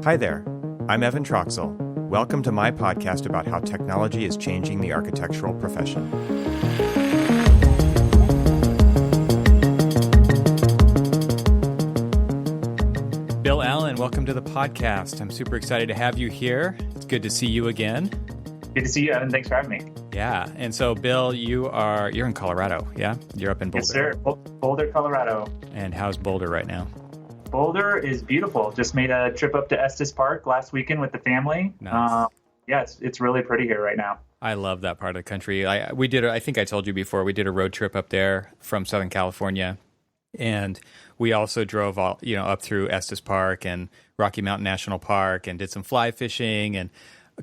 Hi there, I'm Evan Troxel. Welcome to my podcast about how technology is changing the architectural profession. Bill Allen, welcome to the podcast. I'm super excited to have you here. It's good to see you again. Good to see you, Evan. Thanks for having me. Yeah, and so Bill, you're in Colorado, yeah? You're up in Boulder. Yes, sir. Boulder, Colorado. And how's Boulder right now? Boulder is beautiful. Just made a trip up to Estes Park last weekend with the family. Nice. Yeah, it's really pretty here right now. I love that part of the country. I think I told you before, we did a road trip up there from Southern California, and we also drove up through Estes Park and Rocky Mountain National Park and did some fly fishing and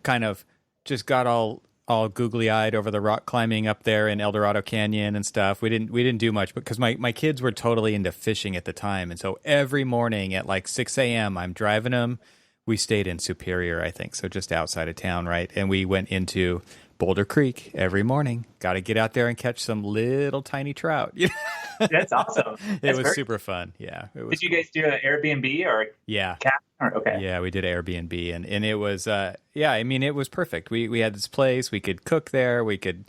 kind of just got all googly-eyed over the rock climbing up there in El Dorado Canyon and stuff. We didn't do much because my kids were totally into fishing at the time, and so every morning at like 6 a.m. I'm driving them. We stayed in Superior, I think, so just outside of town, right? And we went into Boulder Creek every morning. Got to get out there and catch some little tiny trout. That's awesome. It was super fun. Yeah. Did you guys do an Airbnb or yeah? Okay. Yeah, we did Airbnb, and it was it was perfect. We had this place. We could cook there. We could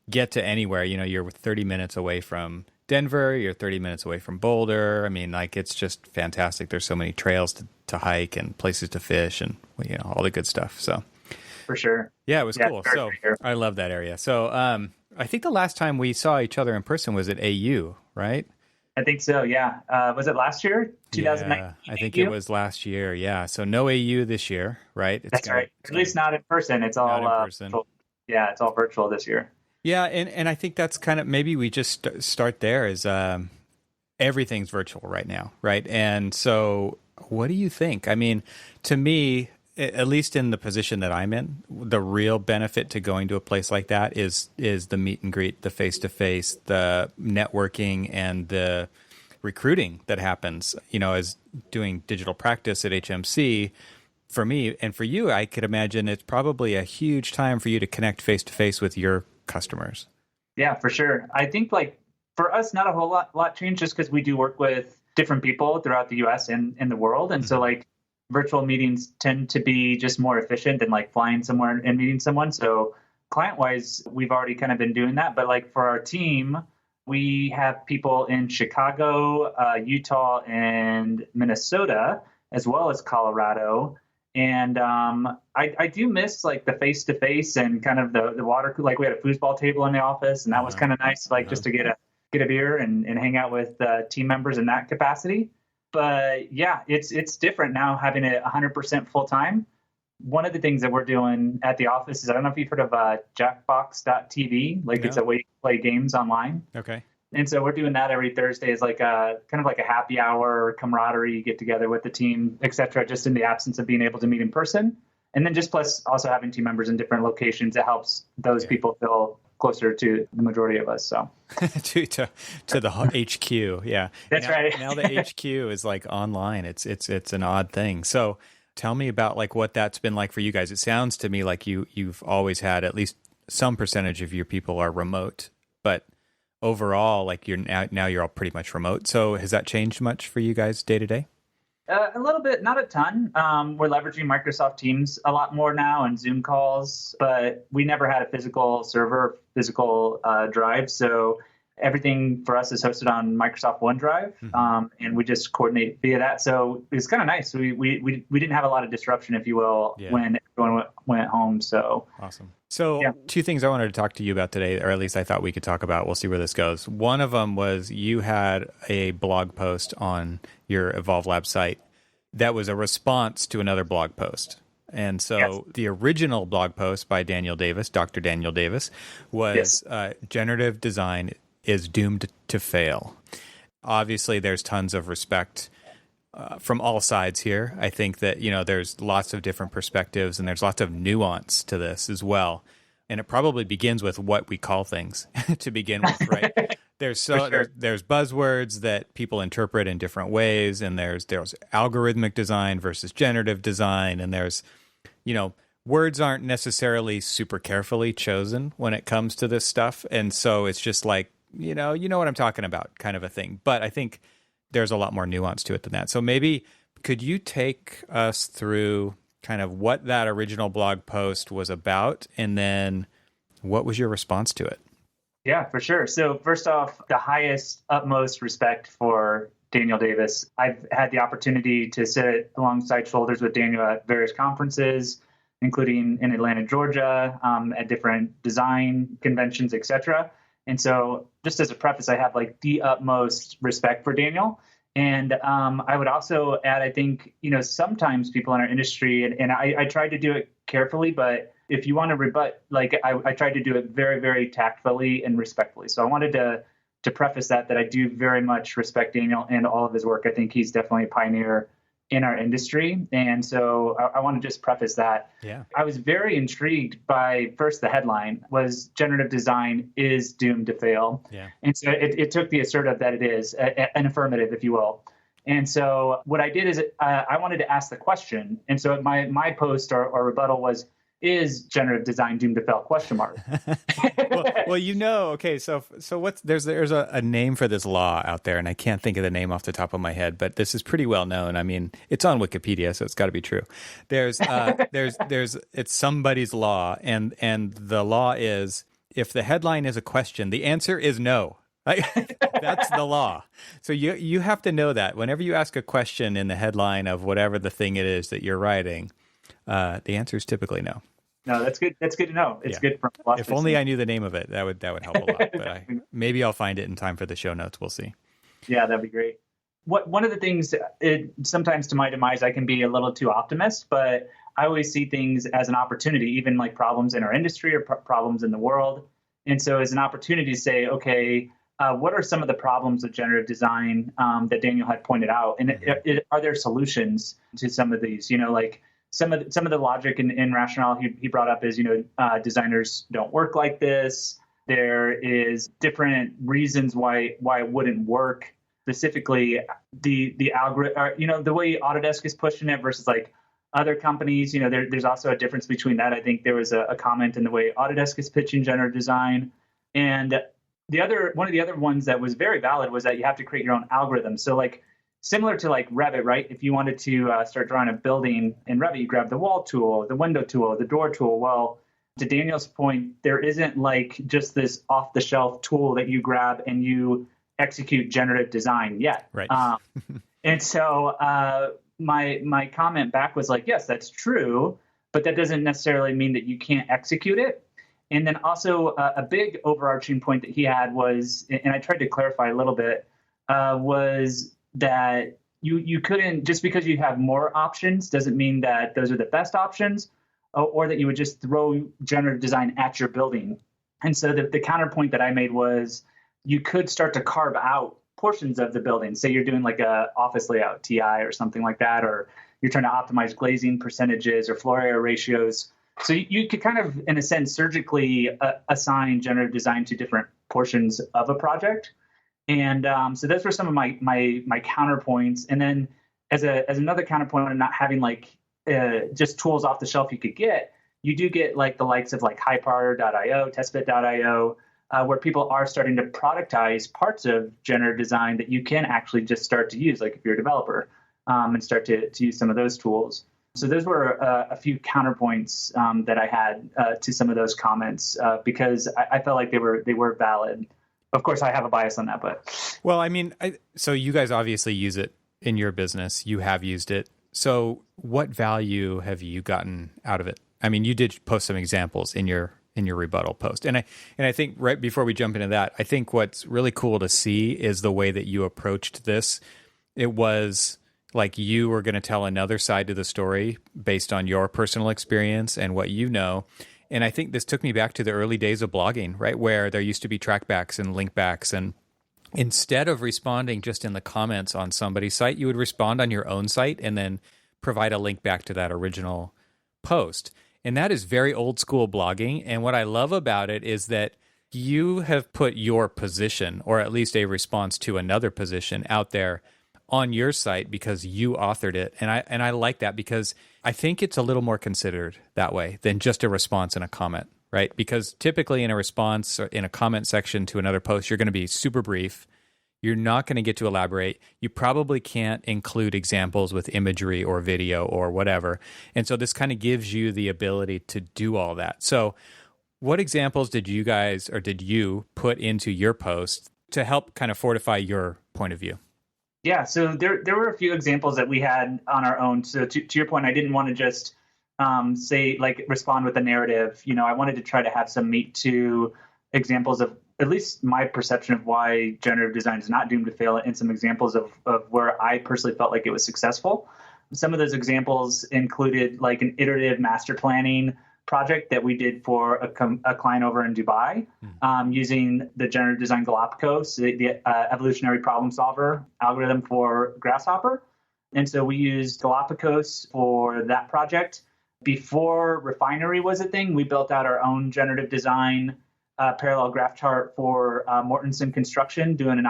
get to anywhere. You're 30 minutes away from Denver. You're 30 minutes away from Boulder. I mean, it's just fantastic. There's so many trails to hike and places to fish and all the good stuff. So for sure. Yeah, it was cool. So I love that area. So I think the last time we saw each other in person was at AU, right? I think so, yeah. Was it last year? 2019? Yeah, I think it was last year, yeah. So no AU this year, right? That's right. At least not in person. It's all in person. Virtual. Yeah, it's all virtual this year. Yeah, and I think that's kind of, maybe we just start there is everything's virtual right now, right? And so what do you think? I mean, to me, at least in the position that I'm in, the real benefit to going to a place like that is the meet and greet, the face-to-face, the networking, and the recruiting that happens, as doing digital practice at HMC. For me and for you, I could imagine it's probably a huge time for you to connect face-to-face with your customers. Yeah, for sure. I think for us, not a whole lot changed just because we do work with different people throughout the U.S. and the world. And so virtual meetings tend to be just more efficient than flying somewhere and meeting someone. So client-wise, we've already kind of been doing that. But for our team, we have people in Chicago, Utah, and Minnesota, as well as Colorado. And I do miss the face-to-face and kind of the water. We had a foosball table in the office, and that was kind of nice, just to get a beer and hang out with team members in that capacity. But yeah, it's different now having it 100% full time. One of the things that we're doing at the office is, I don't know if you've heard of Jackbox.tv. It's a way to play games online. Okay. And so we're doing that every Thursday as a happy hour camaraderie get together with the team, et cetera, just in the absence of being able to meet in person. And then just plus also having team members in different locations, it helps those people feel closer to the majority of us. So to the HQ. Yeah. That's right. Now the HQ is online. It's an odd thing. So tell me about what that's been like for you guys. It sounds to me like you've always had at least some percentage of your people are remote, but overall, you're now you're all pretty much remote. So has that changed much for you guys day to day? A little bit, not a ton. We're leveraging Microsoft Teams a lot more now and Zoom calls, but we never had a physical server, physical drive. So everything for us is hosted on Microsoft OneDrive, and we just coordinate via that. So it's kind of nice. We didn't have a lot of disruption, if you will, when everyone went home. So awesome. So two things I wanted to talk to you about today, or at least I thought we could talk about. We'll see where this goes. One of them was you had a blog post on your Evolve Lab site that was a response to another blog post. And so the original blog post by Daniel Davis, Dr. Daniel Davis, was generative design is doomed to fail. Obviously, there's tons of respect from all sides here. I think that, there's lots of different perspectives and there's lots of nuance to this as well. And it probably begins with what we call things to begin with, right? There's buzzwords that people interpret in different ways, and there's algorithmic design versus generative design, and there's, words aren't necessarily super carefully chosen when it comes to this stuff. And so it's just you know what I'm talking about kind of a thing. But I think there's a lot more nuance to it than that. So maybe Could you take us through kind of what that original blog post was about, and then what was your response to it? Yeah, for sure. So first off, the highest, utmost respect for Daniel Davis. I've had the opportunity to sit alongside shoulders with Daniel at various conferences, including in Atlanta, Georgia, at different design conventions, etc. And so just as a preface, I have like the utmost respect for Daniel. And I would also add, I think, sometimes people in our industry, and I tried to do it carefully, but if you want to rebut, like I tried to do it very, very tactfully and respectfully. So I wanted to preface that I do very much respect Daniel and all of his work. I think he's definitely a pioneer in our industry. And so I want to just preface that. Yeah. I was very intrigued by first the headline was generative design is doomed to fail. Yeah. And so it took the assertive that it is, an affirmative, if you will. And so what I did is I wanted to ask the question. And so my post or rebuttal was, is generative design doomed to fail? Question mark. well, okay. So what's there's a name for this law out there, and I can't think of the name off the top of my head, but this is pretty well known. I mean, it's on Wikipedia, so it's got to be true. There's it's somebody's law, and the law is if the headline is a question, the answer is no. That's the law. So you have to know that whenever you ask a question in the headline of whatever the thing it is that you're writing, the answer is typically no. No, that's good. That's good to know. It's good for philosophy. If only I knew the name of it, that would help a lot. But maybe I'll find it in time for the show notes. We'll see. Yeah, that'd be great. One of the things, sometimes to my demise, I can be a little too optimist, but I always see things as an opportunity, even like problems in our industry or problems in the world. And so as an opportunity to say, okay, what are some of the problems of generative design that Daniel had pointed out? And are there solutions to some of these? Like some of the logic and rationale he brought up is, designers don't work like this. There is different reasons why it wouldn't work. Specifically, the algorithm, the way Autodesk is pushing it versus like other companies. There's also a difference between that. I think there was a comment in the way Autodesk is pitching generative design, and one of the other ones that was very valid was that you have to create your own algorithm. So like similar to like Revit, right? If you wanted to start drawing a building in Revit, you grab the wall tool, the window tool, the door tool. Well, to Daniel's point, there isn't like just this off the shelf tool that you grab and you execute generative design yet. Right. And so my comment back was like, yes, that's true, but that doesn't necessarily mean that you can't execute it. And then also a big overarching point that he had was, and I tried to clarify a little bit, was that you couldn't, just because you have more options doesn't mean that those are the best options, or that you would just throw generative design at your building. And so the counterpoint that I made was you could start to carve out portions of the building. Say you're doing like a office layout, TI or something like that, or you're trying to optimize glazing percentages or floor area ratios. So you could kind of, in a sense, surgically assign generative design to different portions of a project. And so those were some of my counterpoints. And then as another counterpoint of not having like just tools off the shelf you could get, you do get like the likes of like Hyper.io, Testbit.io, where people are starting to productize parts of generative design that you can actually just start to use, like if you're a developer, and start to use some of those tools. So those were a few counterpoints that I had to some of those comments because I felt like they were valid. Of course, I have a bias on that, but well, I mean, so you guys obviously use it in your business. You have used it. So what value have you gotten out of it? I mean, you did post some examples in your rebuttal post, and I think right before we jump into that, I think what's really cool to see is the way that you approached this. It was like you were going to tell another side to the story based on your personal experience and what you know. And I think this took me back to the early days of blogging, right, where there used to be trackbacks and linkbacks. And instead of responding just in the comments on somebody's site, you would respond on your own site and then provide a link back to that original post. And that is very old school blogging. And what I love about it is that you have put your position, or at least a response to another position, out there on your site because you authored it. And I like that because I think it's a little more considered that way than just a response in a comment, right? Because typically in a response or in a comment section to another post, you're going to be super brief. You're not going to get to elaborate. You probably can't include examples with imagery or video or whatever. And so this kind of gives you the ability to do all that. So what examples did you guys or did you put into your post to help kind of fortify your point of view? Yeah, so there were a few examples that we had on our own. So to your point, I didn't want to just say like respond with a narrative. I wanted to try to have some meat to examples of at least my perception of why generative design is not doomed to fail, and some examples of where I personally felt like it was successful. Some of those examples included like an iterative master planning project that we did for a client over in Dubai, using the generative design Galapagos, the evolutionary problem solver algorithm for Grasshopper. And so we used Galapagos for that project. Before Refinery was a thing, we built out our own generative design parallel graph chart for Mortensen Construction, doing an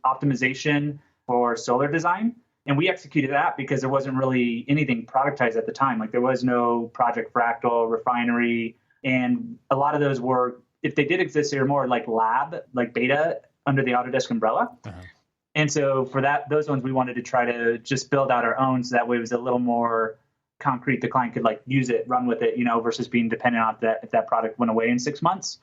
optimization for solar design. And we executed that because there wasn't really anything productized at the time. Like there was no Project Fractal, Refinery, and a lot of those were, if they did exist, they were more like lab, like beta under the Autodesk umbrella. Uh-huh. And so for those ones, we wanted to try to just build out our own, so that way it was a little more concrete. The client could like use it, run with it, versus being dependent on that if that product went away in 6 months.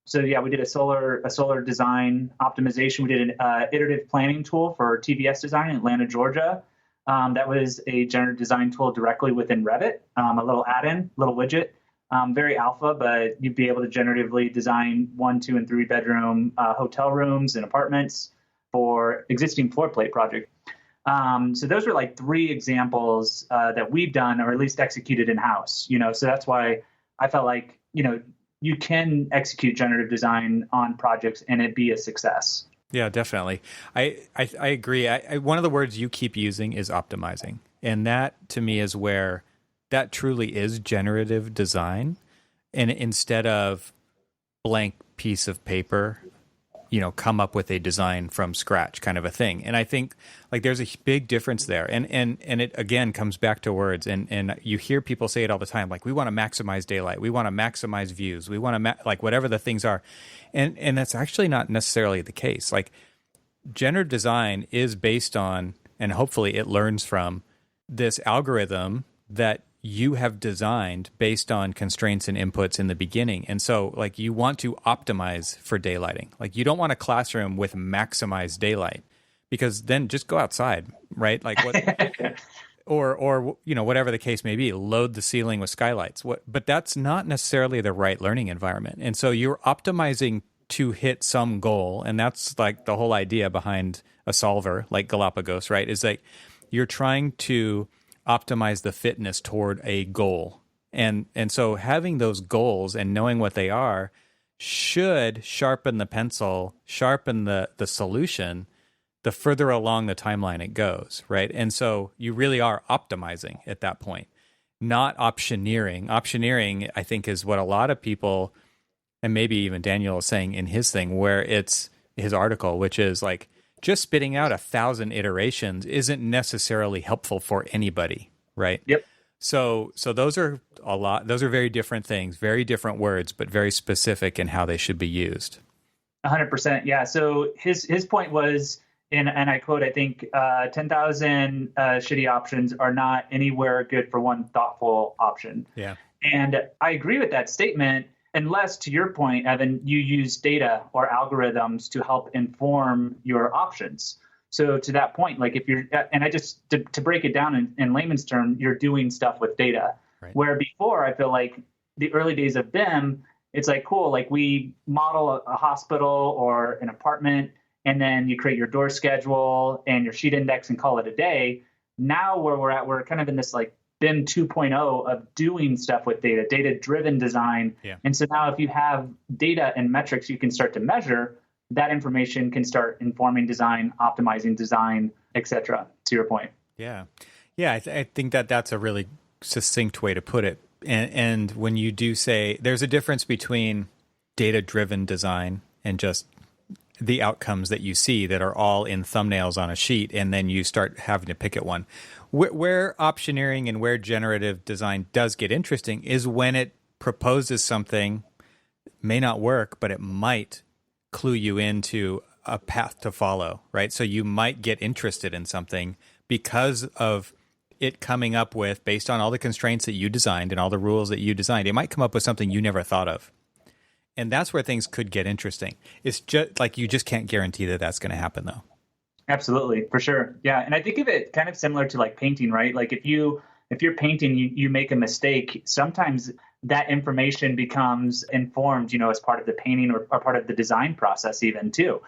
So yeah, we did a solar design optimization. We did an iterative planning tool for TVS design in Atlanta, Georgia. That was a generative design tool directly within Revit, a little add-in, little widget, very alpha, but you'd be able to generatively design 1, 2, and 3 bedroom hotel rooms and apartments for existing floor plate project. So those were like 3 examples that we've done, or at least executed in-house. So that's why I felt like, you can execute generative design on projects and it be a success. Yeah, definitely. I agree. One of the words you keep using is optimizing. And that to me is where that truly is generative design. And instead of blank piece of paper, come up with a design from scratch kind of a thing. And I think like there's a big difference there. And it again comes back to words. And you hear people say it all the time, like we want to maximize daylight. We want to maximize views. We want to like whatever the things are. And that's actually not necessarily the case. Like generative design is based on, and hopefully it learns from, this algorithm that you have designed based on constraints and inputs in the beginning. And so like you want to optimize for daylighting. Like you don't want a classroom with maximized daylight, because then just go outside, right? Like what or whatever the case may be, load the ceiling with skylights. But that's not necessarily the right learning environment. And so you're optimizing to hit some goal, and that's like the whole idea behind a solver like Galapagos, right? Is like you're trying to optimize the fitness toward a goal. And so having those goals and knowing what they are should sharpen the pencil, sharpen the solution, the further along the timeline it goes, right? And so you really are optimizing at that point, not optioneering. Optioneering, I think, is what a lot of people, and maybe even Daniel is saying in his thing, where it's his article, which is like, just spitting out 1,000 iterations isn't necessarily helpful for anybody, right? Yep. So those are those are very different things, very different words, but very specific in how they should be used. 100%. Yeah. So his point was, and I quote, I think 10,000 shitty options are not anywhere good for one thoughtful option. Yeah. And I agree with that statement. Unless, to your point, Evan, you use data or algorithms to help inform your options. So to that point, like if you're, and I just, to break it down in layman's term, you're doing stuff with data. Right. Where before, I feel like the early days of BIM, it's like, cool, like we model a hospital or an apartment, and then you create your door schedule and your sheet index and call it a day. Now where we're at, we're kind of in this like BIM 2.0 of doing stuff with data, data-driven design. Yeah. And so now if you have data and metrics you can start to measure, that information can start informing design, optimizing design, et cetera, to your point. Yeah. Yeah, I think that's a really succinct way to put it. And when you do say, there's a difference between data-driven design and just the outcomes that you see that are all in thumbnails on a sheet, and then you start having to pick at one. Where optioneering and where generative design does get interesting is when it proposes something, may not work, but it might clue you into a path to follow, right? So you might get interested in something because of it coming up with, based on all the constraints that you designed and all the rules that you designed, it might come up with something you never thought of. And that's where things could get interesting. It's just like you just can't guarantee that that's going to happen, though. Absolutely, for sure. Yeah, and I think of it kind of similar to like painting, right? Like if you're painting, you make a mistake, sometimes that information becomes informed, as part of the painting or part of the design process even too.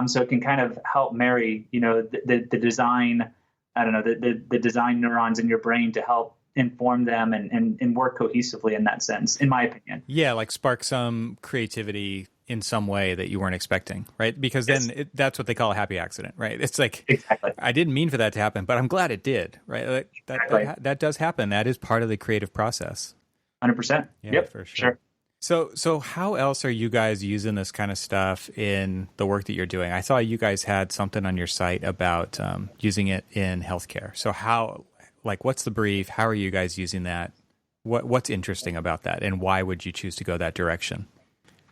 So it can kind of help marry, the design, I don't know, the design neurons in your brain to help inform them and work cohesively in that sense, in my opinion. Yeah, like spark some creativity in some way that you weren't expecting, right? Because then that's what they call a happy accident, right? It's like, exactly. I didn't mean for that to happen, but I'm glad it did, right? Like, that does happen. That is part of the creative process. 100%. Yeah, yep, for sure. So how else are you guys using this kind of stuff in the work that you're doing? I saw you guys had something on your site about using it in healthcare. So what's the brief? How are you guys using that? What's interesting about that, and why would you choose to go that direction?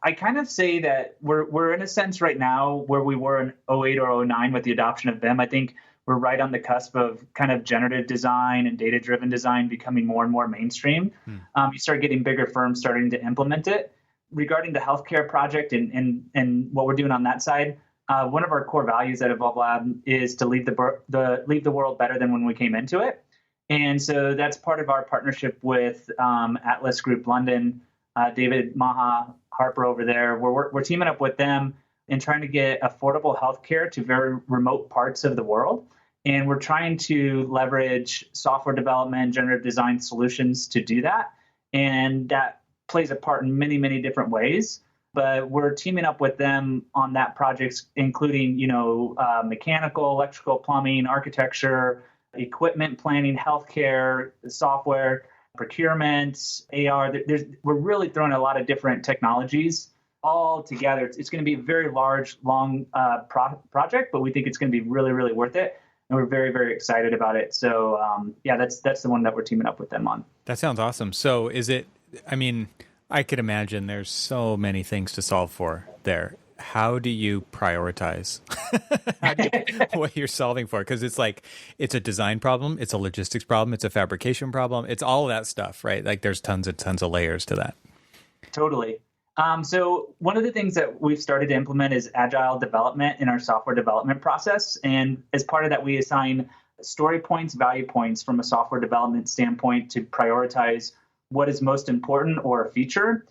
I kind of say that we're in a sense right now where we were in '08 or '09 with the adoption of BIM. I think we're right on the cusp of kind of generative design and data-driven design becoming more and more mainstream. You start getting bigger firms starting to implement it. Regarding the healthcare project and what we're doing on that side, one of our core values at Evolve Lab is to leave the world better than when we came into it. And so that's part of our partnership with Atlas Group London, David Maha Harper over there. We're teaming up with them and trying to get affordable healthcare to very remote parts of the world. And we're trying to leverage software development, generative design solutions to do that. And that plays a part in many, many different ways. But we're teaming up with them on that project, including, mechanical, electrical, plumbing, architecture, equipment planning, healthcare, software, procurement, AR. We're really throwing a lot of different technologies all together. It's going to be a very large, long project, but we think it's going to be really, really worth it. And we're very, very excited about it. So, that's the one that we're teaming up with them on. That sounds awesome. So I could imagine there's so many things to solve for there. How do you prioritize what you're solving for? Because it's a design problem, it's a logistics problem, it's a fabrication problem, it's all of that stuff, right? Like there's tons and tons of layers to that. Totally. So one of the things that we've started to implement is agile development in our software development process. And as part of that, we assign story points, value points from a software development standpoint to prioritize what is most important or a feature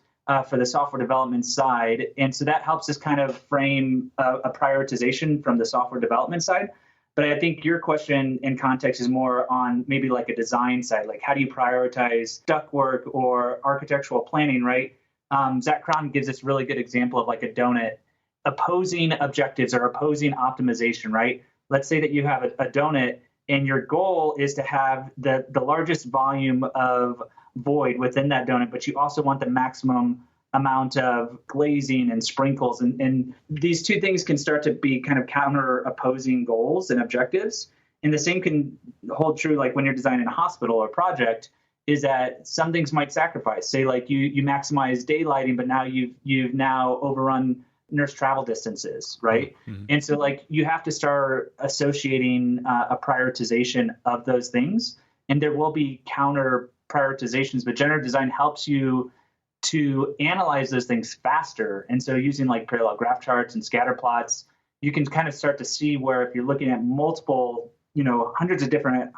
for the software development side. And so that helps us kind of frame a prioritization from the software development side. But I think your question in context is more on maybe like a design side, like how do you prioritize ductwork or architectural planning, right? Zach Cron gives this really good example of like a donut, opposing objectives or opposing optimization, right? Let's say that you have a donut and your goal is to have the largest volume of void within that donut, but you also want the maximum amount of glazing and sprinkles. And these two things can start to be kind of counter opposing goals and objectives. And the same can hold true like when you're designing a hospital or project, is that some things might sacrifice. Say like you maximize daylighting, but now you've now overrun nurse travel distances, right? Mm-hmm. And so like you have to start associating a prioritization of those things. And there will be counter prioritizations, but generative design helps you to analyze those things faster. And so using like parallel graph charts and scatter plots, you can kind of start to see where if you're looking at multiple, hundreds of different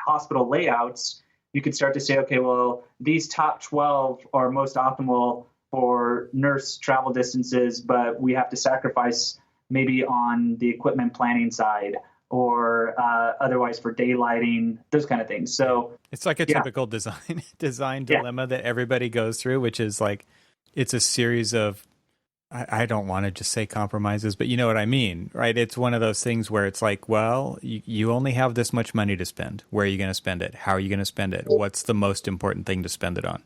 hospital layouts, you can start to say, okay, well, these top 12 are most optimal for nurse travel distances, but we have to sacrifice maybe on the equipment planning side or otherwise for daylighting, those kind of things. So it's like a typical design dilemma that everybody goes through, which is like, it's a series of, I don't want to just say compromises, but you know what I mean, right? It's one of those things where it's like, well, you only have this much money to spend. Where are you going to spend it? How are you going to spend it? What's the most important thing to spend it on?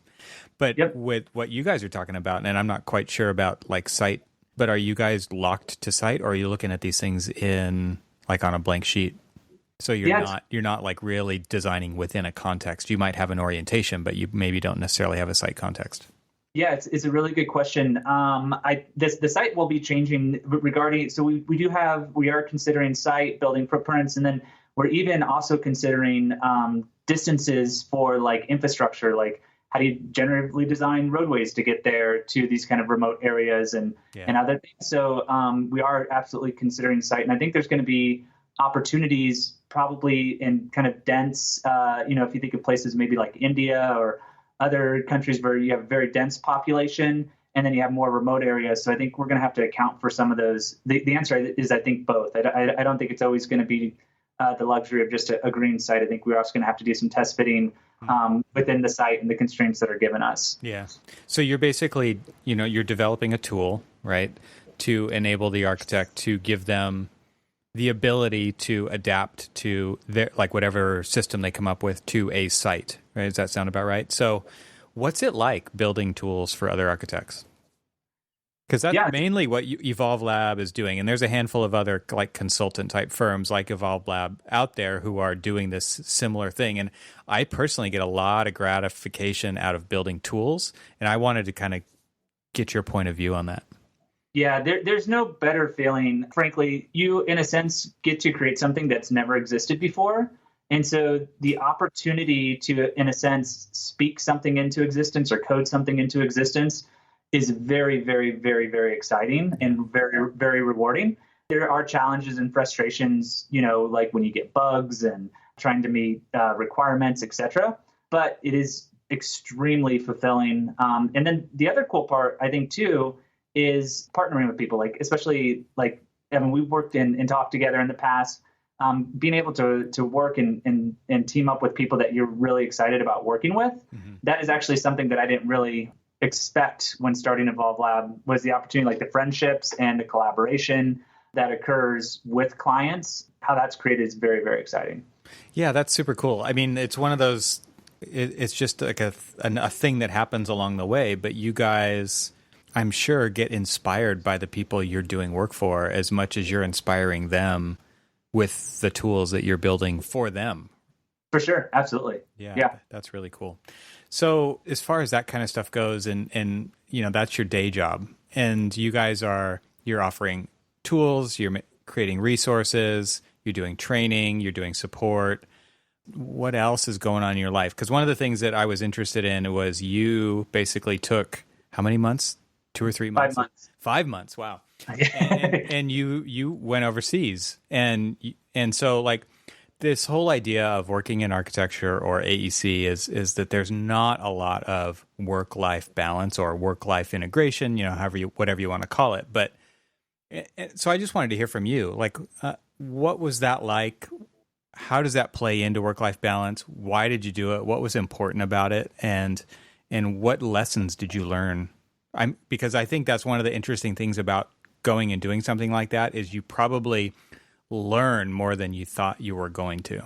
But with what you guys are talking about, and I'm not quite sure about like site, but are you guys locked to site, or are you looking at these things in like on a blank sheet? So you're not like really designing within a context. You might have an orientation, but you maybe don't necessarily have a site context. Yeah, it's a really good question. The site will be changing regarding. So we are considering site building footprints, and then we're even also considering distances for like infrastructure, like how do you generatively design roadways to get there to these kind of remote areas Yeah. and other things. So we are absolutely considering site, and I think there's going to be opportunities probably in kind of dense. If you think of places maybe like India or other countries where you have a very dense population and then you have more remote areas. So I think we're going to have to account for some of those. The answer is, I think, both. I don't think it's always going to be the luxury of just a green site. I think we're also going to have to do some test fitting within the site and the constraints that are given us. Yeah. So you're basically, you're developing a tool, right, to enable the architect to give them the ability to adapt to their, like, whatever system they come up with to a site, right? Does that sound about right? So what's it like building tools for other architects? Because that's mainly what Evolve Lab is doing. And there's a handful of other like consultant type firms like Evolve Lab out there who are doing this similar thing. And I personally get a lot of gratification out of building tools. And I wanted to kind of get your point of view on that. Yeah, there's no better feeling. Frankly, you, in a sense, get to create something that's never existed before. And so the opportunity to, in a sense, speak something into existence or code something into existence is very, very, very, very exciting and very, very rewarding. There are challenges and frustrations, like when you get bugs and trying to meet requirements, et cetera. But it is extremely fulfilling. And then the other cool part, I think, too, is partnering with people, like especially like Evan, we've worked and talked together in the past. Being able to work and team up with people that you're really excited about working with, that is actually something that I didn't really expect when starting Evolve Lab, was the opportunity, like the friendships and the collaboration that occurs with clients. How that's created is very, very exciting. Yeah, that's super cool. I mean, it's one of those, it's just like a thing that happens along the way, but you guys, I'm sure, get inspired by the people you're doing work for as much as you're inspiring them with the tools that you're building for them. For sure. Absolutely. Yeah. That's really cool. So as far as that kind of stuff goes, and that's your day job, and you guys you're offering tools, you're creating resources, you're doing training, you're doing support. What else is going on in your life? Because one of the things that I was interested in was you basically took how many months? 2 or 3 months? 5 months. 5 months. Wow. and you went overseas. And so like this whole idea of working in architecture or AEC is that there's not a lot of work-life balance or work-life integration, whatever you want to call it. But so I just wanted to hear from you, like, what was that like? How does that play into work-life balance? Why did you do it? What was important about it? And what lessons did you learn? Because I think that's one of the interesting things about going and doing something like that is you probably learn more than you thought you were going to.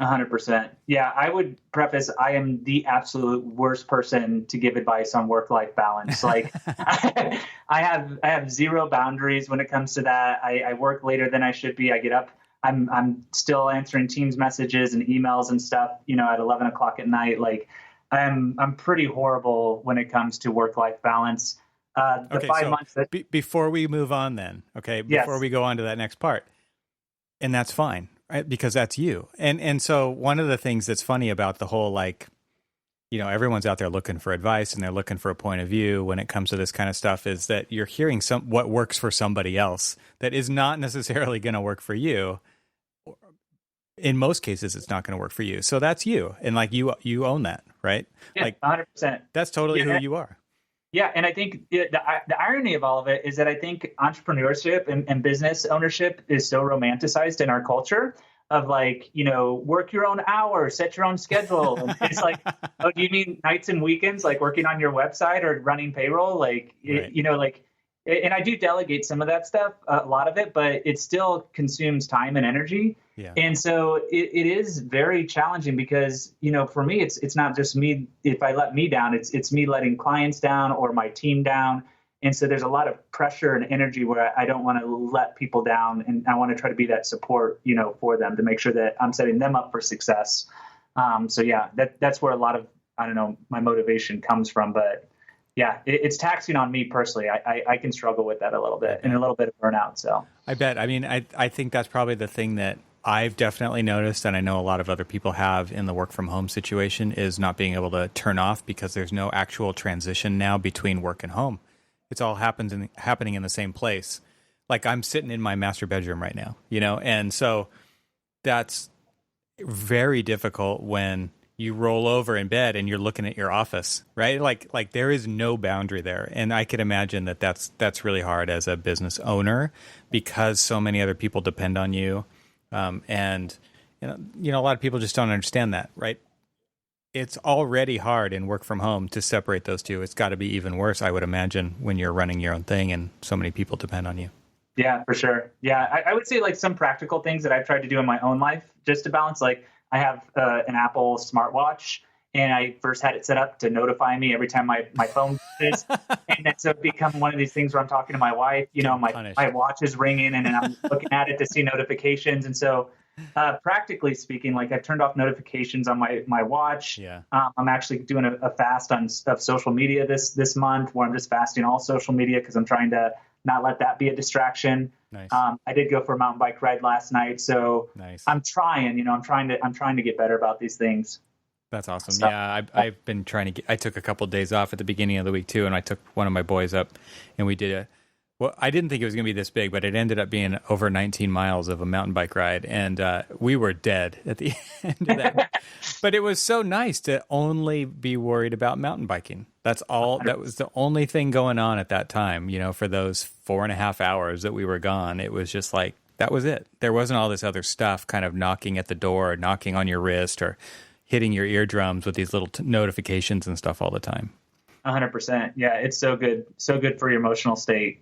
100%. Yeah, I would preface, I am the absolute worst person to give advice on work-life balance. Like I have zero boundaries when it comes to that. I work later than I should be. I get up. I'm still answering Teams messages and emails and stuff, at 11 o'clock at night. Like I'm pretty horrible when it comes to work-life balance. The 5 months that before we move on then, before we go on to that next part, and that's fine, right? Because that's you. And so one of the things that's funny about the whole, like, everyone's out there looking for advice and they're looking for a point of view when it comes to this kind of stuff is that you're hearing what works for somebody else that is not necessarily going to work for you. In most cases, it's not going to work for you. So that's you. And like you own that, right? Yeah, like 100%. That's totally who you are. Yeah. And I think the irony of all of it is that I think entrepreneurship and business ownership is so romanticized in our culture of like, work your own hours, set your own schedule. And it's like, oh, do you mean nights and weekends, like working on your website or running payroll? Like, right. And I do delegate some of that stuff, a lot of it, but it still consumes time and energy. Yeah. And so it is very challenging because, for me, it's not just me. If I let me down, it's me letting clients down or my team down. And so there's a lot of pressure and energy where I don't want to let people down. And I want to try to be that support, for them to make sure that I'm setting them up for success. So yeah, that's where a lot of, I don't know, my motivation comes from. But yeah, it's taxing on me personally. I can struggle with that a little bit and a little bit of burnout. So I bet. I mean, I think that's probably the thing that I've definitely noticed, and I know a lot of other people have in the work from home situation, is not being able to turn off because there's no actual transition now between work and home. It's all happening in the same place. Like I'm sitting in my master bedroom right now, and so that's very difficult when you roll over in bed and you're looking at your office, right? Like there is no boundary there. And I can imagine that that's really hard as a business owner because so many other people depend on you. And a lot of people just don't understand that, right? It's already hard in work from home to separate those two. It's got to be even worse, I would imagine, when you're running your own thing and so many people depend on you. yeah, for sure. Yeah, I would say like some practical things that I've tried to do in my own life just to balance. Like I have an Apple smartwatch, and I first had it set up to notify me every time my phone is. And then so it become one of these things where I'm talking to my wife, my watch is ringing and I'm looking at it to see notifications. And so practically speaking, like I've turned off notifications on my watch. Yeah. I'm actually doing a fast of social media this month where I'm just fasting all social media because I'm trying to not let that be a distraction. Nice. I did go for a mountain bike ride last night, so nice. I'm trying to get better about these things. That's awesome. So, yeah, I've been trying to I took a couple of days off at the beginning of the week too, and I took one of my boys up, and we did I didn't think it was going to be this big, but it ended up being over 19 miles of a mountain bike ride, and we were dead at the end of that. But it was so nice to only be worried about mountain biking. That's all. 100%. That was the only thing going on at that time. For those 4.5 hours that we were gone, it was just like that was it. There wasn't all this other stuff kind of knocking at the door, or knocking on your wrist, or hitting your eardrums with these little notifications and stuff all the time. 100%. Yeah, it's so good for your emotional state.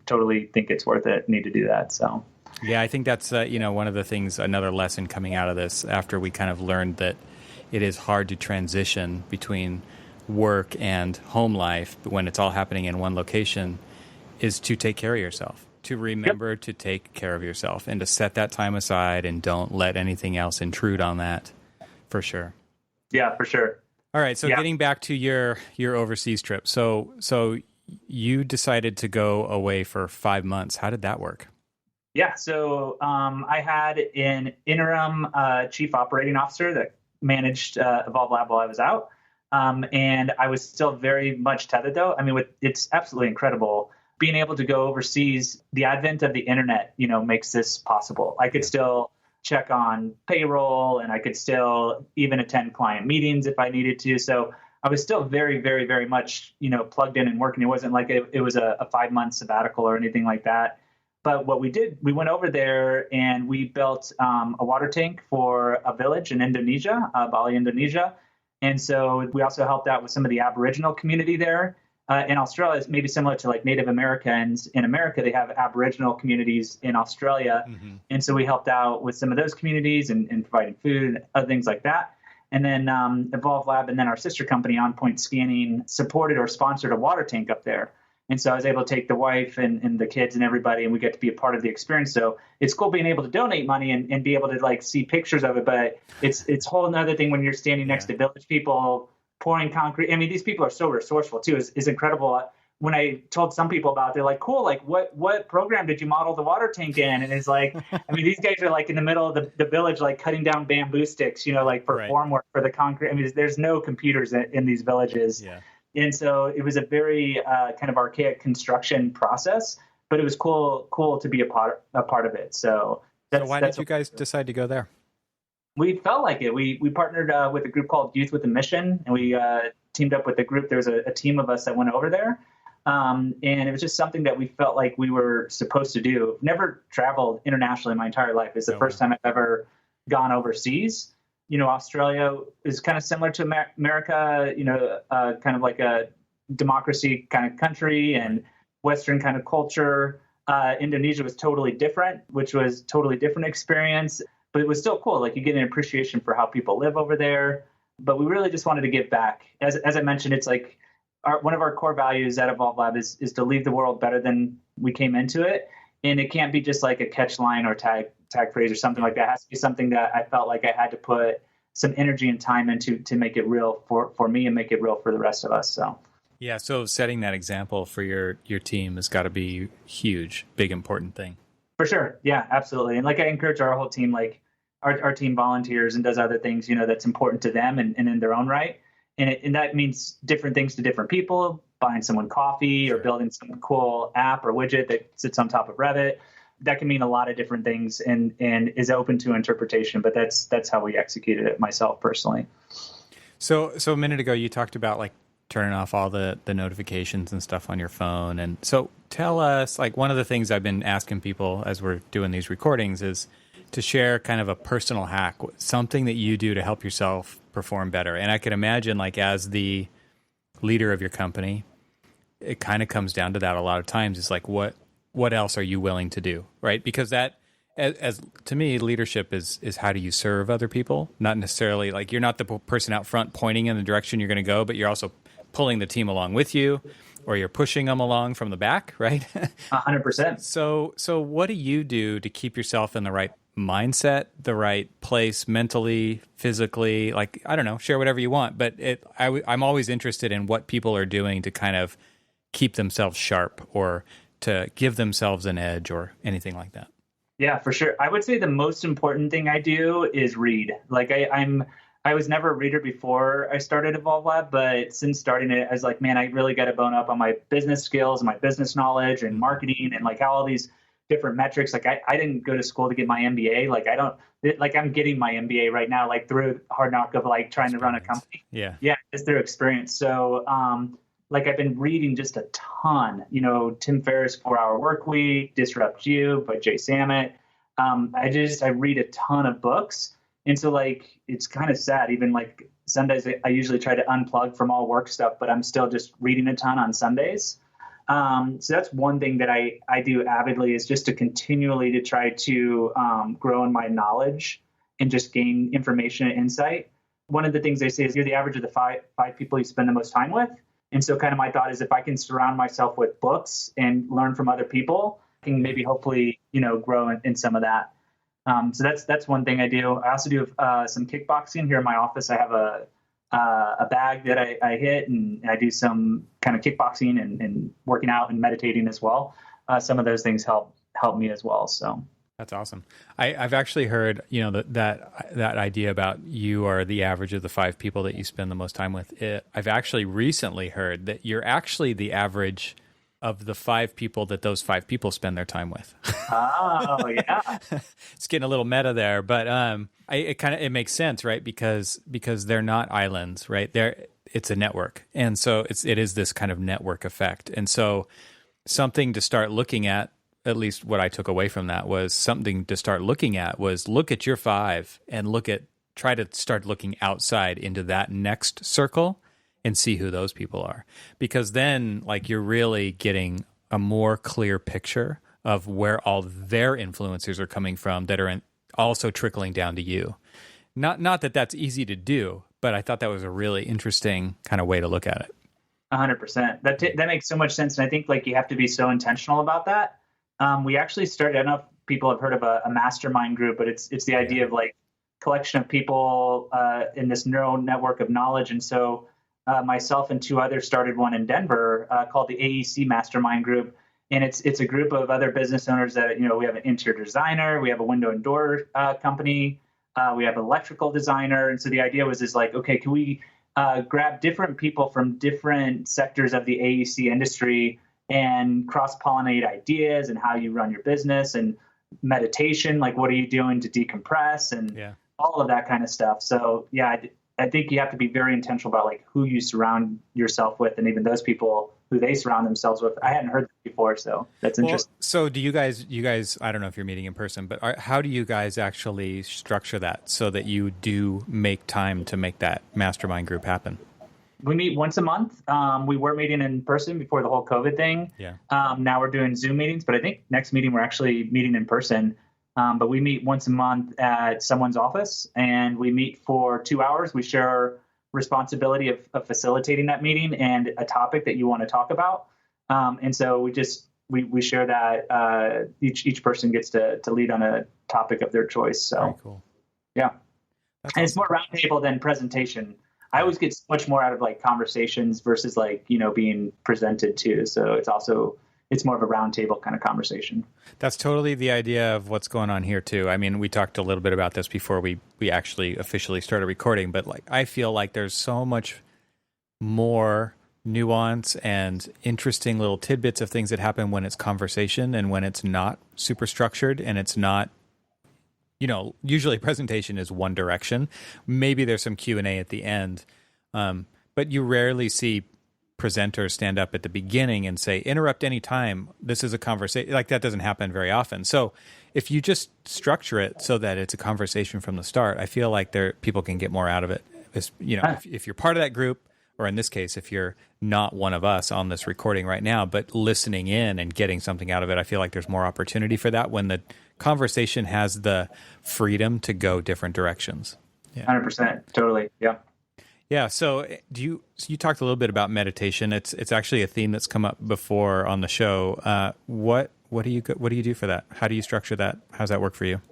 Totally think it's worth it. Need to do that. So yeah, I think that's one of the things, another lesson coming out of this after we kind of learned that it is hard to transition between work and home life when it's all happening in one location, is to take care of yourself, to remember to take care of yourself and to set that time aside and don't let anything else intrude on that. For sure. Yeah, for sure. All right. So getting back to your overseas trip. So you decided to go away for 5 months. How did that work? Yeah. So I had an interim chief operating officer that managed Evolve Lab while I was out. And I was still very much tethered though. I mean, it's absolutely incredible being able to go overseas. The advent of the internet, makes this possible. I could still check on payroll, and I could still even attend client meetings if I needed to. So I was still very, very, very much, plugged in and working. It wasn't like it was a 5-month sabbatical or anything like that. But what we did, we went over there and we built a water tank for a village in Indonesia, Bali, Indonesia. And so we also helped out with some of the Aboriginal community there. In Australia, it's maybe similar to like Native Americans. In America, they have Aboriginal communities in Australia. Mm-hmm. And so we helped out with some of those communities and providing food and other things like that. And then Evolve Lab and then our sister company, On Point Scanning, supported or sponsored a water tank up there. And so I was able to take the wife and the kids and everybody, and we get to be a part of the experience. So it's cool being able to donate money and be able to like see pictures of it. But it's a whole another thing when you're standing next to village people pouring concrete. I mean, these people are so resourceful too. It's incredible. When I told some people about it, they're like, cool, like what program did you model the water tank in? And it's like, I mean, these guys are like in the middle of the village, like cutting down bamboo sticks, like for formwork for the concrete. I mean, there's no computers in these villages. Yeah. And so it was a very kind of archaic construction process, but it was cool to be a part of it. So why did you guys decide to go there? We felt like it. We partnered with a group called Youth with a Mission, and we teamed up with a group. There was a team of us that went over there, and it was just something that we felt like we were supposed to do. Never traveled internationally in my entire life. It's the first time I've ever gone overseas. Australia is kind of similar to America, kind of like a democracy kind of country and Western kind of culture. Indonesia was totally different, which was totally different experience. But it was still cool. Like you get an appreciation for how people live over there. But we really just wanted to give back. As I mentioned, it's like one of our core values at Evolve Lab is to leave the world better than we came into it. And it can't be just like a catch line or tag phrase or something like that. It has to be something that I felt like I had to put some energy and time into to make it real for me and make it real for the rest of us. So Yeah, so setting that example for your team has got to be huge, big important thing. For sure. Yeah, absolutely. And like I encourage our whole team, like our team volunteers and does other things, that's important to them and in their own right. And that means different things to different people, buying someone coffee or Sure. building some cool app or widget that sits on top of Revit. That can mean a lot of different things and is open to interpretation, but that's how we executed it myself personally. So a minute ago you talked about like turning off all the notifications and stuff on your phone. And so tell us, like, one of the things I've been asking people as we're doing these recordings is to share kind of a personal hack, something that you do to help yourself perform better. And I can imagine, like, as the leader of your company, it kind of comes down to that a lot of times. It's like, what else are you willing to do, right? Because that, as to me, leadership is how do you serve other people? Not necessarily like you're not the person out front pointing in the direction you're going to go, but you're also pulling the team along with you, or you're pushing them along from the back, right? 100%. So what do you do to keep yourself in the right mindset, the right place mentally, physically? Like, I don't know, share whatever you want, but I'm always interested in what people are doing to kind of keep themselves sharp or to give themselves an edge or anything like that. Yeah, for sure. I would say the most important thing I do is read. Like I was never a reader before I started Evolve Lab, but since starting it, I was like, man, I really got to bone up on my business skills and my business knowledge and marketing and like how all these different metrics. Like I didn't go to school to get my MBA. Like I don't like I'm getting my MBA right now, like through hard knock of like trying to run a company. Yeah. Yeah, it's through experience. So like I've been reading just a ton, Tim Ferriss' 4 Hour Work Week, Disrupt You by Jay Samit. I read a ton of books. And so like, it's kind of sad. Even like Sundays, I usually try to unplug from all work stuff, but I'm still just reading a ton on Sundays. So that's one thing that I do avidly is just to continually to try to grow in my knowledge and just gain information and insight. One of the things they say is you're the average of the five people you spend the most time with. And so kind of my thought is if I can surround myself with books and learn from other people, I can maybe hopefully, grow in some of that. So that's one thing I do. I also do some kickboxing here in my office. I have a bag that I hit and I do some kind of kickboxing and working out and meditating as well. Some of those things help me as well. So. That's awesome. I've actually heard, that idea about you are the average of the 5 people that you spend the most time with. I've actually recently heard that you're actually the average of the 5 people that those 5 people spend their time with. Oh, yeah. It's getting a little meta there, but it makes sense, right? Because they're not islands, right? It's a network, and so it is this kind of network effect, and so something to start looking at least what I took away from that was something to start looking at was look at your 5 and try to start looking outside into that next circle and see who those people are. Because then like you're really getting a more clear picture of where all their influences are coming from that are also trickling down to you. Not that that's easy to do, but I thought that was a really interesting kind of way to look at it. 100%. That makes so much sense. And I think like you have to be so intentional about that. We actually started, I don't know if people have heard of a mastermind group, but it's the idea of like collection of people in this neural network of knowledge. And so myself and 2 others started one in Denver called the AEC Mastermind Group. And it's a group of other business owners that, we have an interior designer, we have a window and door company, we have an electrical designer. And so the idea is like, okay, can we grab different people from different sectors of the AEC industry and cross-pollinate ideas and how you run your business and meditation, like what are you doing to decompress and all of that kind of stuff. So yeah, I think you have to be very intentional about like who you surround yourself with and even those people who they surround themselves with. I hadn't heard that before, so that's interesting. So do you guys, I don't know if you're meeting in person, but how do you guys actually structure that so that you do make time to make that mastermind group happen? We meet once a month. We were meeting in person before the whole COVID thing. Yeah. Now we're doing Zoom meetings, but I think next meeting we're actually meeting in person. But we meet once a month at someone's office, and we meet for 2 hours. We share our responsibility of facilitating that meeting and a topic that you want to talk about. And so we share that each person gets to lead on a topic of their choice. So very cool. Yeah. That's and awesome. It's more roundtable than presentation. I always get much more out of like conversations versus like, being presented to. So it's more of a roundtable kind of conversation. That's totally the idea of what's going on here too. I mean, we talked a little bit about this before we actually officially started recording, but like I feel like there's so much more nuance and interesting little tidbits of things that happen when it's conversation and when it's not super structured and it's not, usually presentation is one direction. Maybe there's some Q&A at the end, but you rarely see presenters stand up at the beginning and say, interrupt any time. This is a conversation. Like that doesn't happen very often. So if you just structure it so that it's a conversation from the start, I feel like people can get more out of it. If you're part of that group, or in this case, if you're not one of us on this recording right now, but listening in and getting something out of it, I feel like there's more opportunity for that when the conversation has the freedom to go different directions. Yeah. 100%. Totally. Yeah. Yeah. So you talked a little bit about meditation. It's actually a theme that's come up before on the show. What do you do for that? How do you structure that? How does that work for you?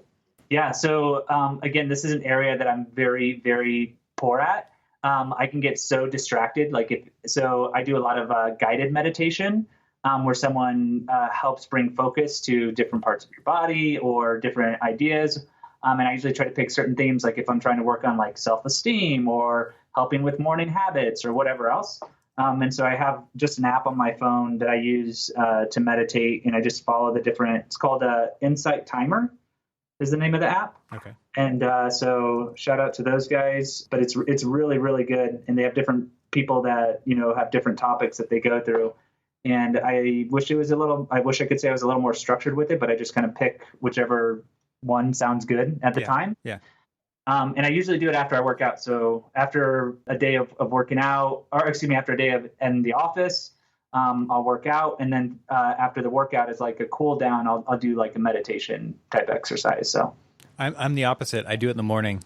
Yeah. So again, this is an area that I'm very, very poor at. I can get so distracted. So I do a lot of guided meditation where someone helps bring focus to different parts of your body or different ideas. And I usually try to pick certain themes, like if I'm trying to work on like self-esteem or helping with morning habits or whatever else. And so I have just an app on my phone that I use to meditate, and I just follow it's called Insight Timer is the name of the app. Okay. And so shout out to those guys, but it's really, really good. And they have different people that, have different topics that they go through. And I wish I could say I was a little more structured with it, but I just kind of pick whichever one sounds good at the time. Yeah. And I usually do it after I work out. So after a day of working out, after a day in the office, I'll work out. And then after the workout is like a cool down, I'll do like a meditation type exercise. So I'm the opposite. I do it in the morning.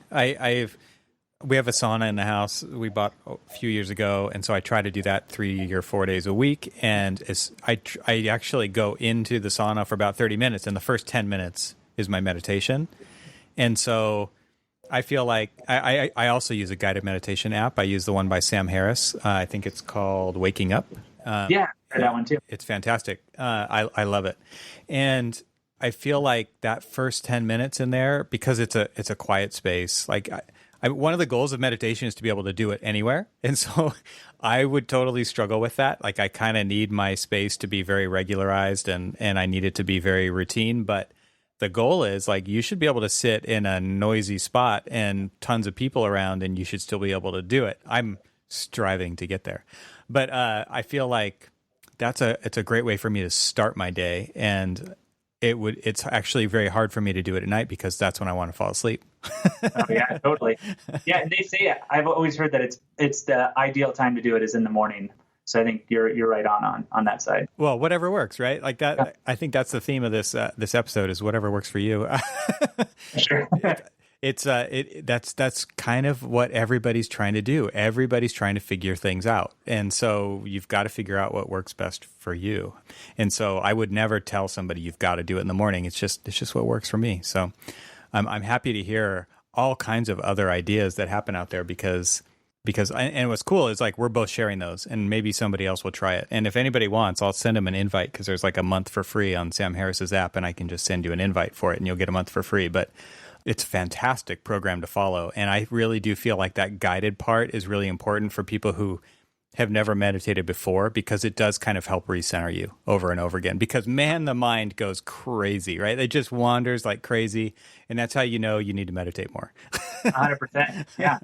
We have a sauna in the house we bought a few years ago, and so I try to do that 3 or 4 days a week. And I actually go into the sauna for about 30 minutes, and the first 10 minutes is my meditation. And so I feel like I also use a guided meditation app. I use the one by Sam Harris. I think it's called Waking Up. Yeah, I that one too. It's fantastic. I love it. And I feel like that first 10 minutes in there, because it's a quiet space, like one of the goals of meditation is to be able to do it anywhere. And so I would totally struggle with that. Like I kind of need my space to be very regularized and I need it to be very routine. But the goal is like you should be able to sit in a noisy spot and tons of people around and you should still be able to do it. I'm striving to get there. But I feel like it's a great way for me to start my day. And it's actually very hard for me to do it at night because that's when I want to fall asleep. Oh, yeah, totally. Yeah, and they say I've always heard that it's the ideal time to do it is in the morning. So I think you're right on that side. Well, whatever works, right? Like that. Yeah. I think that's the theme of this episode is whatever works for you. Sure. That's kind of what everybody's trying to do. Everybody's trying to figure things out. And so you've got to figure out what works best for you. And so I would never tell somebody you've got to do it in the morning. It's just what works for me. So I'm happy to hear all kinds of other ideas that happen out there because and what's cool is like we're both sharing those and maybe somebody else will try it. And if anybody wants, I'll send them an invite because there's like a month for free on Sam Harris's app and I can just send you an invite for it and you'll get a month for free. But it's a fantastic program to follow. And I really do feel like that guided part is really important for people who have never meditated before because it does kind of help recenter you over and over again. Because man, the mind goes crazy, right? It just wanders like crazy. And that's how you know you need to meditate more. 100%. Yeah.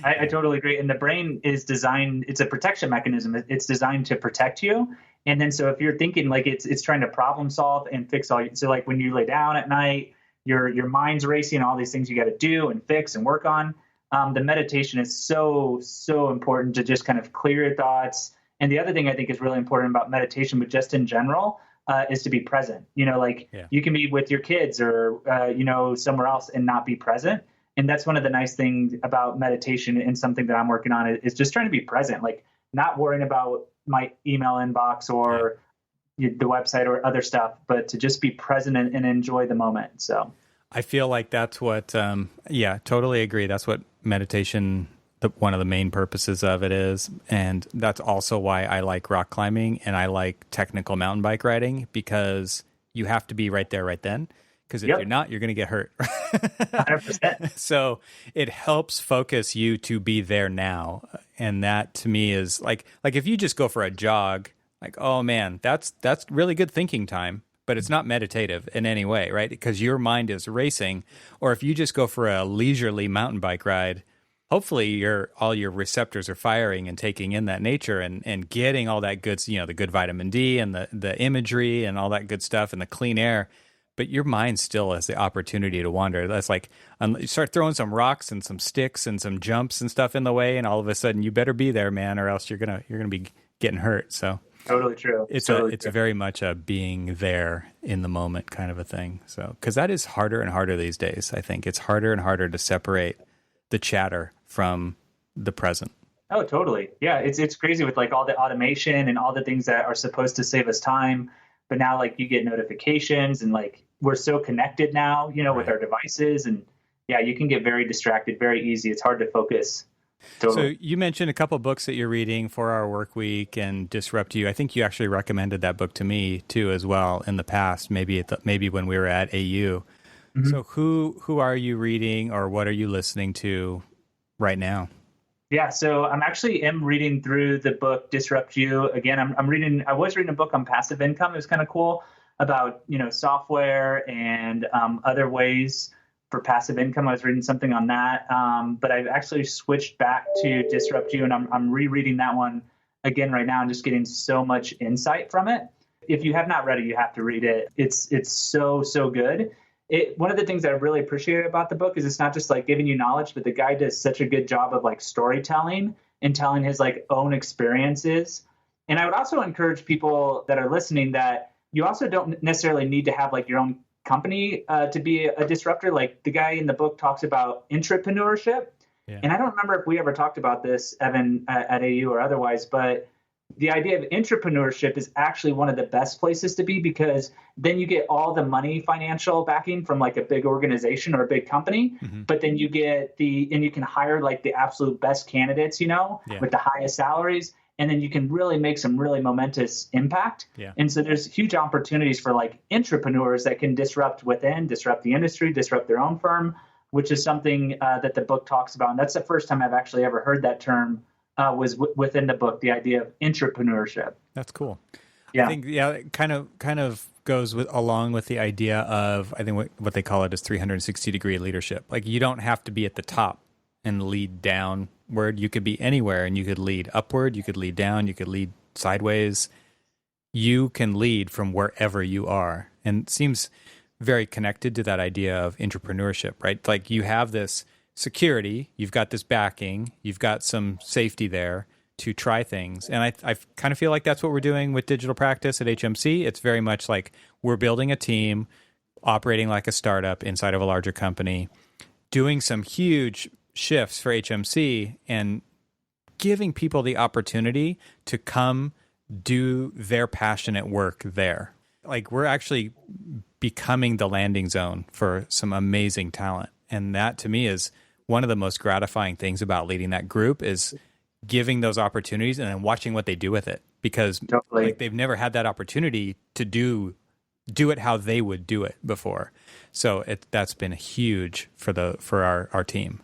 I totally agree. And the brain is designed, it's a protection mechanism. It's designed to protect you. And then so if you're thinking like it's trying to problem solve and fix so like when you lay down at night, your mind's racing, all these things you got to do and fix and work on. The meditation is so important to just kind of clear your thoughts. And the other thing I think is really important about meditation, but just in general, is to be present. You can be with your kids or, somewhere else and not be present. And that's one of the nice things about meditation and something that I'm working on is just trying to be present, like not worrying about my email inbox or the website or other stuff, but to just be present and enjoy the moment. So I feel like that's what, totally agree. That's what meditation, one of the main purposes of it is. And that's also why I like rock climbing and I like technical mountain bike riding, because you have to be right there, right then. Because if you're not, you're going to get hurt. 100%. So it helps focus you to be there now. And that to me is like if you just go for a jog, like, oh man, that's really good thinking time, but it's not meditative in any way, right? Because your mind is racing. Or if you just go for a leisurely mountain bike ride, hopefully all your receptors are firing and taking in that nature and getting all that good, the good vitamin D and the imagery and all that good stuff and the clean air. But your mind still has the opportunity to wander. That's like you start throwing some rocks and some sticks and some jumps and stuff in the way, and all of a sudden you better be there, man, or else you're gonna be getting hurt. So totally true. It's very much a being there in the moment kind of a thing. So because that is harder and harder these days. I think it's harder and harder to separate the chatter from the present. Oh, totally. Yeah, it's crazy with like all the automation and all the things that are supposed to save us time. But now, like, you get notifications and like we're so connected now, with our devices, and yeah, you can get very distracted very easy. It's hard to focus. Totally. So you mentioned a couple books that you're reading, 4 Hour Work Week and Disrupt You. I think you actually recommended that book to me too, as well, in the past. Maybe when we were at AU. Mm-hmm. So who are you reading, or what are you listening to right now? Yeah, so I'm reading through the book Disrupt You. Again, I was reading a book on passive income. It was kind of cool about, software and other ways for passive income. I was reading something on that. But I've actually switched back to Disrupt You, and I'm rereading that one again right now and just getting so much insight from it. If you have not read it, you have to read it. It's so good. One of the things that I really appreciate about the book is it's not just like giving you knowledge, but the guy does such a good job of like storytelling and telling his like own experiences. And I would also encourage people that are listening that you also don't necessarily need to have like your own company to be a disruptor. Like the guy in the book talks about entrepreneurship. Yeah. And I don't remember if we ever talked about this, Evan, at AU or otherwise, but the idea of entrepreneurship is actually one of the best places to be, because then you get all the money, financial backing from like a big organization or a big company, but then you get and you can hire like the absolute best candidates, with the highest salaries. And then you can really make some really momentous impact. Yeah. And so there's huge opportunities for like entrepreneurs that can disrupt the industry, disrupt their own firm, which is something that the book talks about. And that's the first time I've actually ever heard that term was within the book, the idea of entrepreneurship. That's cool. Yeah. I think, it kind of goes along with the idea of, I think what they call it is 360-degree leadership. Like you don't have to be at the top and lead downward. You could be anywhere and you could lead upward. You could lead down. You could lead sideways. You can lead from wherever you are. And it seems very connected to that idea of entrepreneurship, right? Like you have this security, you've got this backing, you've got some safety there to try things. And I kind of feel like that's what we're doing with digital practice at HMC. It's very much like we're building a team, operating like a startup inside of a larger company, doing some huge shifts for HMC and giving people the opportunity to come do their passionate work there. Like we're actually becoming the landing zone for some amazing talent. And that to me is one of the most gratifying things about leading that group, is giving those opportunities and then watching what they do with it, because like they've never had that opportunity to do it how they would do it before. So that's been huge for our team.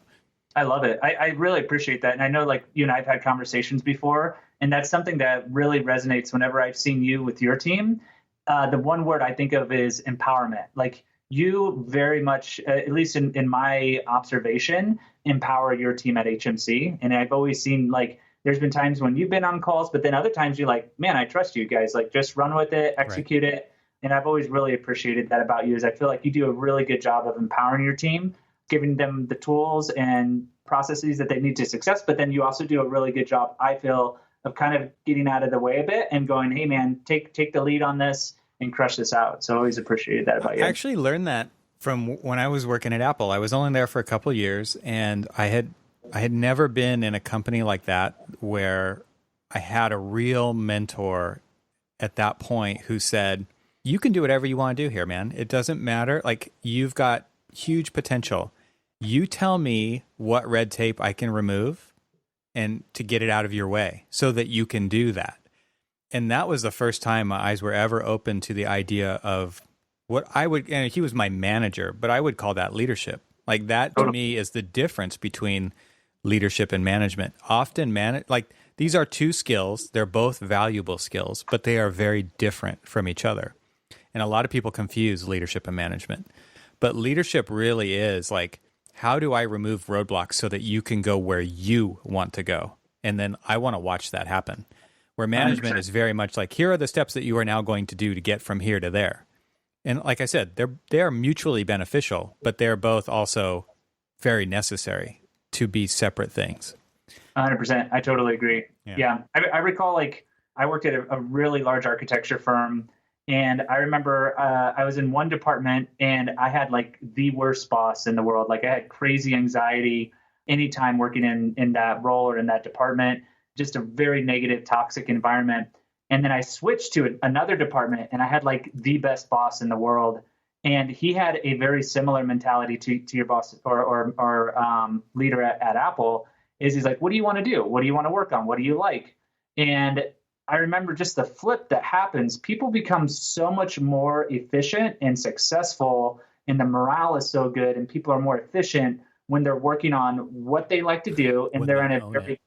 I love it. I really appreciate that. And I know like you and I have had conversations before, and that's something that really resonates whenever I've seen you with your team. The one word I think of is empowerment. Like you very much, at least in my observation, empower your team at HMC. And I've always seen like there's been times when you've been on calls, but then other times you're like, man, I trust you guys. Like just run with it, execute it. And I've always really appreciated that about you, is I feel like you do a really good job of empowering your team, giving them the tools and processes that they need to success. But then you also do a really good job, I feel, of kind of getting out of the way a bit and going, hey, man, take the lead on this and crush this out. So I always appreciated that about you. I actually learned that from when I was working at Apple. I was only there for a couple of years, and I had never been in a company like that where I had a real mentor at that point who said, you can do whatever you want to do here, man. It doesn't matter. Like, you've got huge potential. You tell me what red tape I can remove, and to get it out of your way so that you can do that. And that was the first time my eyes were ever open to the idea of what I would, and he was my manager, but I would call that leadership. Like that to me is the difference between leadership and management. Often like these are two skills. They're both valuable skills, but they are very different from each other. And a lot of people confuse leadership and management. But leadership really is like, how do I remove roadblocks so that you can go where you want to go? And then I want to watch that happen. Where management 100%. is very much like, here are the steps that you are now going to do to get from here to there. And like I said, they are mutually beneficial, but they're both also very necessary to be separate things. 100%. I totally agree. Yeah. I recall like I worked at a really large architecture firm, and I remember I was in one department and I had like the worst boss in the world. Like I had crazy anxiety anytime working in that role or in that department, just a very negative, toxic environment. And then I switched to another department and I had like the best boss in the world. And he had a very similar mentality to your boss or leader at Apple. He's like, what do you want to do? What do you want to work on? What do you like? And I remember just the flip that happens. People become so much more efficient and successful, and the morale is so good, and people are more efficient when they're working on what they like to do, and they're in a very,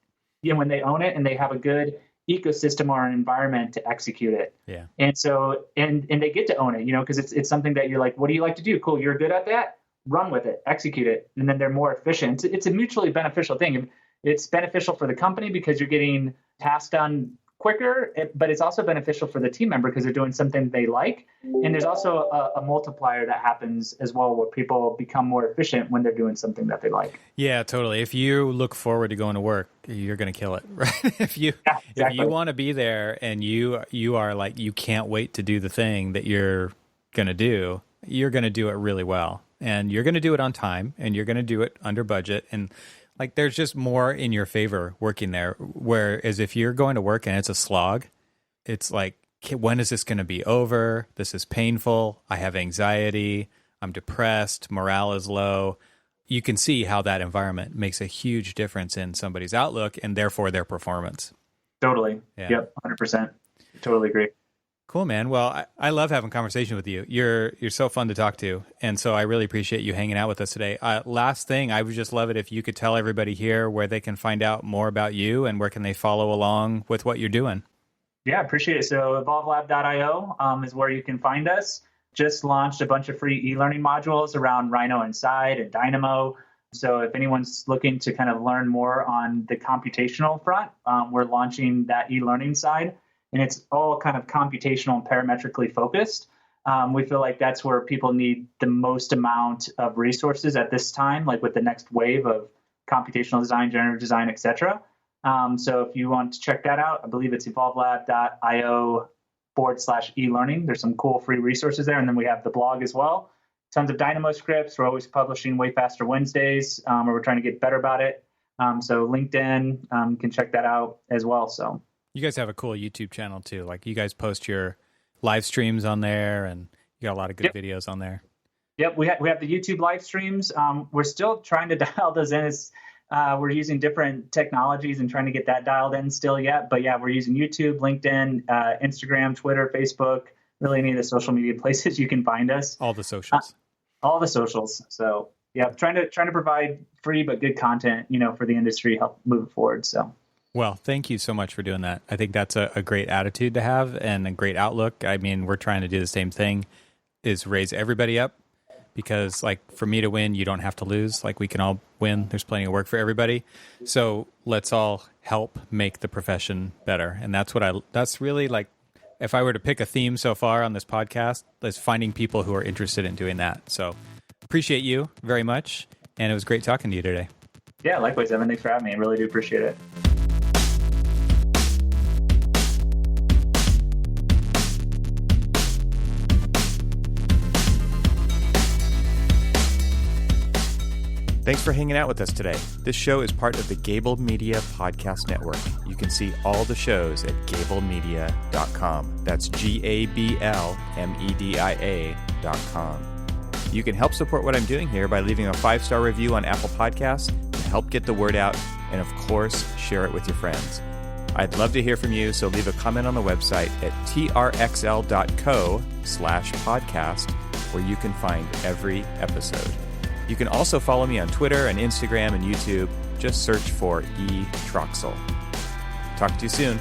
when they own it and they have a good ecosystem or an environment to execute it. Yeah. And so, and they get to own it, because it's something that you're like, what do you like to do? Cool. You're good at that. Run with it, execute it. And then they're more efficient. It's a mutually beneficial thing. It's beneficial for the company because you're getting tasks done quicker, but it's also beneficial for the team member because they're doing something they like. And there's also a multiplier that happens as well, where people become more efficient when they're doing something that they like. Yeah, totally. If you look forward to going to work, you're going to kill it, right? If you want to be there and you are like, you can't wait to do the thing that you're going to do, you're going to do it really well. And you're going to do it on time, and you're going to do it under budget. And like, there's just more in your favor working there. Whereas if you're going to work and it's a slog, it's like, when is this going to be over? This is painful. I have anxiety. I'm depressed. Morale is low. You can see how that environment makes a huge difference in somebody's outlook and therefore their performance. Totally. Yeah. Yep. 100%. Totally agree. Cool, man. Well, I love having conversation with you. You're so fun to talk to. And so I really appreciate you hanging out with us today. Last thing, I would just love it if you could tell everybody here where they can find out more about you and where can they follow along with what you're doing. Yeah, appreciate it. So evolvelab.io is where you can find us. Just launched a bunch of free e-learning modules around Rhino Inside and Dynamo. So if anyone's looking to kind of learn more on the computational front, we're launching that e-learning side. And it's all kind of computational and parametrically focused. We feel like that's where people need the most amount of resources at this time, like with the next wave of computational design, generative design, et cetera. So if you want to check that out, I believe it's evolvelab.io/e-learning. There's some cool free resources there. And then we have the blog as well. Tons of Dynamo scripts. We're always publishing Way Faster Wednesdays, where we're trying to get better about it. So LinkedIn, you can check that out as well. So you guys have a cool YouTube channel too. Like, you guys post your live streams on there, and you got a lot of good videos on there. Yep, we have the YouTube live streams. We're still trying to dial those in. We're using different technologies and trying to get that dialed in still yet. But yeah, we're using YouTube, LinkedIn, Instagram, Twitter, Facebook, really any of the social media places you can find us. All the socials. All the socials. So yeah, trying to provide free but good content, for the industry, help move it forward. So. Well, thank you so much for doing that. I think that's a great attitude to have and a great outlook. I mean, we're trying to do the same thing, is raise everybody up, because like, for me to win, you don't have to lose. Like, we can all win. There's plenty of work for everybody. So let's all help make the profession better. And that's really like, if I were to pick a theme so far on this podcast, is finding people who are interested in doing that. So appreciate you very much. And it was great talking to you today. Yeah, likewise, Evan. Thanks for having me. I really do appreciate it. Thanks for hanging out with us today. This show is part of the Gable Media Podcast Network. You can see all the shows at gablemedia.com. That's GABLMEDIA.com. You can help support what I'm doing here by leaving a 5-star review on Apple Podcasts to help get the word out and of course, share it with your friends. I'd love to hear from you, so leave a comment on the website at trxl.co/podcast, where you can find every episode. You can also follow me on Twitter and Instagram and YouTube. Just search for eTroxel. Talk to you soon.